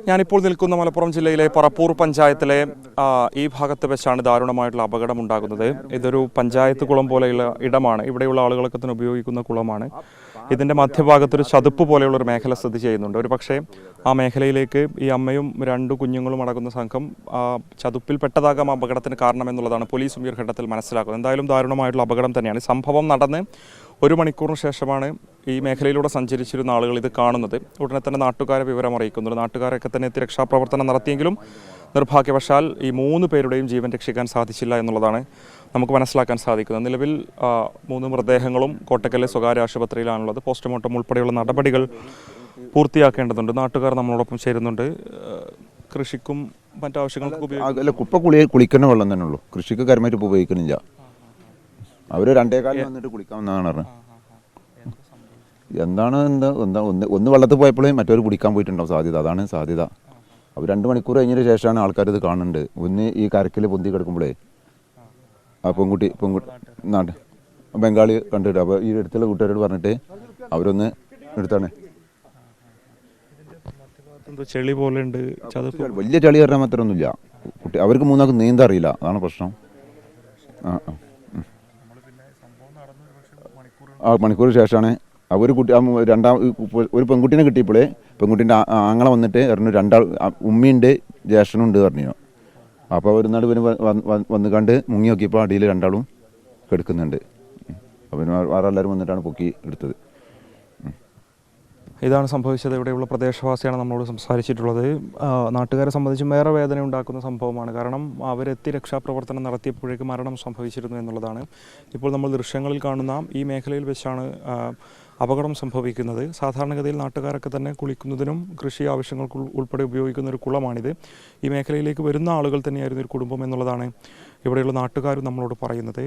ഞാനിപ്പോൾ നിൽക്കുന്ന മലപ്പുറം ജില്ലയിലെ പറപ്പൂർ പഞ്ചായത്തിലെ ഈ ഭാഗത്ത് വെച്ചാണ് ദാരുണമായിട്ടുള്ള അപകടം ഉണ്ടാകുന്നത്. ഇതൊരു പഞ്ചായത്ത് കുളം പോലെയുള്ള ഇടമാണ്. ഇവിടെയുള്ള ആളുകളൊക്കെ തന്നെ ഉപയോഗിക്കുന്ന കുളമാണ്. ഇതിൻ്റെ മധ്യഭാഗത്തൊരു ചതുപ്പ് പോലെയുള്ള ഒരു മേഖല സ്ഥിതി ചെയ്യുന്നുണ്ട്. ഒരു പക്ഷേ ആ മേഖലയിലേക്ക് ഈ അമ്മയും 2 കുഞ്ഞുങ്ങളും അടങ്ങുന്ന സംഘം ചതുപ്പിൽ പെട്ടതാകാം അപകടത്തിന് കാരണമെന്നുള്ളതാണ് പോലീസും ഈ ഒരു ഘട്ടത്തിൽ മനസ്സിലാക്കുന്നത്. എന്തായാലും ദാരുണമായിട്ടുള്ള അപകടം തന്നെയാണ്. സംഭവം നടന്ന് 1 മണിക്കൂറിന് ശേഷമാണ് ഈ മേഖലയിലൂടെ സഞ്ചരിച്ചിരുന്ന ആളുകൾ ഇത് കാണുന്നത്. ഉടനെ തന്നെ നാട്ടുകാരെ വിവരം അറിയിക്കുന്നുണ്ട്. നാട്ടുകാരൊക്കെ തന്നെ എത്തി രക്ഷാപ്രവർത്തനം നടത്തിയെങ്കിലും നിർഭാഗ്യവശാൽ ഈ 3 പേരുടെയും ജീവൻ രക്ഷിക്കാൻ സാധിച്ചില്ല എന്നുള്ളതാണ് നമുക്ക് മനസ്സിലാക്കാൻ സാധിക്കുന്നത്. നിലവിൽ 3 മൃതദേഹങ്ങളും കോട്ടക്കലിലെ സ്വകാര്യ ആശുപത്രിയിലാണുള്ളത്. പോസ്റ്റ്മോർട്ടം ഉൾപ്പെടെയുള്ള നടപടികൾ പൂർത്തിയാക്കേണ്ടതുണ്ട്. നാട്ടുകാർ നമ്മളോടൊപ്പം ചേരുന്നുണ്ട്. കൃഷിക്കും മറ്റാവശ്യങ്ങൾക്കും കുപ്പ കുളിക്കുന്ന വെള്ളം തന്നെ ഉള്ളൂ. കൃഷിക്ക് കാര്യമായിട്ട് ഇപ്പോൾ ഉപയോഗിക്കുന്നില്ല. അവർ 2 കാലം വന്നിട്ട് കുളിക്കാമെന്നാണ് പറഞ്ഞത്. എന്താണ് ഒന്ന് വെള്ളത്തിൽ പോയപ്പോഴേ മറ്റൊരു കുടിക്കാൻ പോയിട്ടുണ്ടാവും സാധ്യത. അതാണ് സാധ്യത. അവർ 2 മണിക്കൂർ കഴിഞ്ഞതിന് ശേഷമാണ് ആൾക്കാർ ഇത് കാണുന്നുണ്ട്. ഒന്ന് ഈ കരക്കിൽ പൊന്തി കിടക്കുമ്പോഴേ ആ പെൺകുട്ടി നാട്ട് ബംഗാളി കണ്ടിട്ട് അപ്പോൾ ഈ അടുത്തുള്ള കൂട്ടുകാരോട് പറഞ്ഞിട്ട് അവരൊന്ന് എടുത്താണ്. ചെളി പോലെ ഉണ്ട്, വലിയ ചളി പറഞ്ഞാൽ മാത്രമൊന്നുമില്ല. കുട്ടി അവർക്ക് 3 ആൾക്ക് നീന്താൻ അറിയില്ല. അതാണ് പ്രശ്നം. മണിക്കൂർ ശേഷമാണ് അവർ കുട്ടി ഒരു പെൺകുട്ടീനെ കിട്ടിയപ്പോഴേ പെൺകുട്ടീൻ്റെ ആങ്ങളെ വന്നിട്ട് പറഞ്ഞു 2 ഉമ്മയുണ്ട് ജ്യേഷ്ഠനുണ്ട് പറഞ്ഞു. അപ്പോൾ അവർ നാട് വന്ന് കണ്ട് മുങ്ങി നോക്കിയപ്പോൾ അടിയിൽ 2 കിടക്കുന്നുണ്ട്. അപ്പം വേറെ എല്ലാവരും വന്നിട്ടാണ് പൊക്കി എടുത്തത്. ഇതാണ് സംഭവിച്ചത്. ഇവിടെയുള്ള പ്രദേശവാസിയാണ് നമ്മളോട് സംസാരിച്ചിട്ടുള്ളത്. നാട്ടുകാരെ സംബന്ധിച്ചും ഏറെ വേദന ഉണ്ടാക്കുന്ന സംഭവമാണ്. കാരണം അവരെത്തി രക്ഷാപ്രവർത്തനം നടത്തിയപ്പോഴേക്ക് മരണം സംഭവിച്ചിരുന്നു എന്നുള്ളതാണ്. ഇപ്പോൾ നമ്മൾ ദൃശ്യങ്ങളിൽ കാണുന്ന ഈ മേഖലയിൽ വെച്ചാണ് അപകടം സംഭവിക്കുന്നത്. സാധാരണഗതിയിൽ നാട്ടുകാരൊക്കെ തന്നെ കുളിക്കുന്നതിനും കൃഷി ആവശ്യങ്ങൾക്ക് ഉൾപ്പെടെ ഉപയോഗിക്കുന്ന ഒരു കുളമാണിത്. ഈ മേഖലയിലേക്ക് വരുന്ന ആളുകൾ തന്നെയായിരുന്നു ഒരു കുടുംബം എന്നുള്ളതാണ് ഇവിടെയുള്ള നാട്ടുകാരും നമ്മളോട് പറയുന്നത്.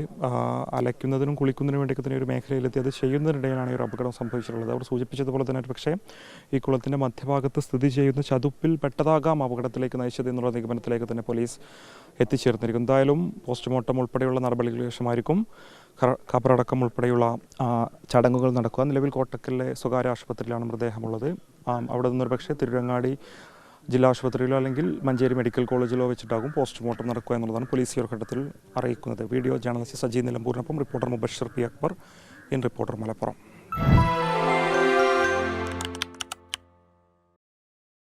അലയ്ക്കുന്നതിനും കുളിക്കുന്നതിനും വേണ്ടിയൊക്കെ തന്നെ ഒരു മേഖലയിലെത്തി അത് ചെയ്യുന്നതിനിടയിലാണ് ഈ ഒരു അപകടം സംഭവിച്ചിട്ടുള്ളത്. അവർ സൂചിപ്പിച്ചതുപോലെ തന്നെ പക്ഷേ ഈ കുളത്തിൻ്റെ മധ്യഭാഗത്ത് സ്ഥിതി ചെയ്യുന്ന ചതുപ്പിൽ പെട്ടതാകാം അപകടത്തിലേക്ക് നയിച്ചത് എന്നുള്ള നിഗമനത്തിലേക്ക് തന്നെ പോലീസ് എത്തിച്ചേർന്നിരിക്കും. എന്തായാലും പോസ്റ്റ്മോർട്ടം ഉൾപ്പെടെയുള്ള നടപടികൾക്ക് ശേഷമായിരിക്കും ഖബറടക്കം ഉൾപ്പെടെയുള്ള ചടങ്ങുകൾ നടക്കുക. നിലവിൽ കോട്ടക്കലിലെ സ്വകാര്യ ആശുപത്രിയിലാണ് മൃതദേഹമുള്ളത്. അവിടെ നിന്നൊരു പക്ഷേ തിരുരങ്ങാടി ജില്ലാ ആശുപത്രിയിലോ അല്ലെങ്കിൽ മഞ്ചേരി മെഡിക്കൽ കോളേജിലോ വെച്ചിട്ടാകും പോസ്റ്റ്മോർട്ടം നടക്കുക എന്നുള്ളതാണ് പോലീസ് ഈ ഒരു ഘട്ടത്തിൽ അറിയിക്കുന്നത്. വീഡിയോ ജേർണലിസ്റ്റ് സജി നിലമ്പൂരിനൊപ്പം reporter Mubashar P Akbar, in reporter Malappuram.